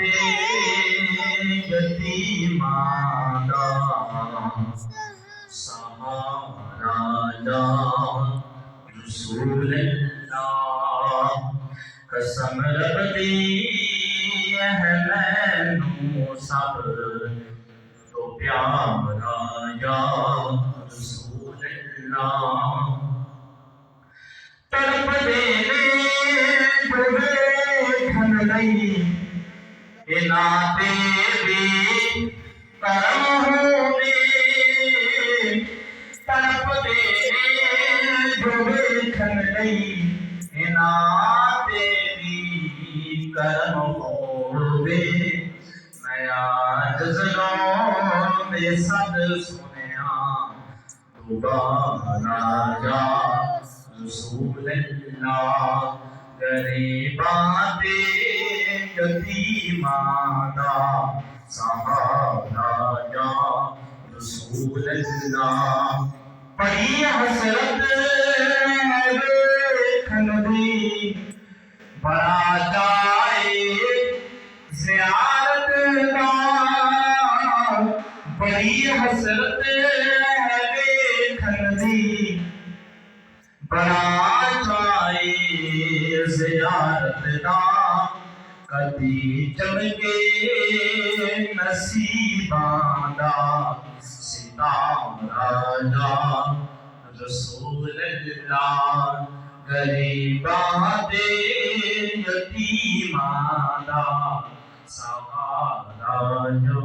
दे यतीमां दा सहारा या रसूल अल्लाह। कसम रब दी है मैनू सब तो प्यारा या रसूल अल्लाह। तड़पदे ने जो वेखण लई इन्हां ते भी करम होवे। तड़पदे ने जो वेखण लई इन्हां ते भी करम होवे। मैं आज ज़रों दे सद सुनिया दोबारा या रसूल अल्लाह। गरीबां दे यतीमां दा सहारा या रसूल अल्लाह। बड़ी हसरत वेखण दी बड़ा जाए ज़ियारत दा। बड़ी हसरत वेखण दी बड़ा जाए ज़ियारत दा। कदी चमके नसीबां दा सितारा या रसूल अल्लाह। गरीबां दे यतीमां दा सहारा या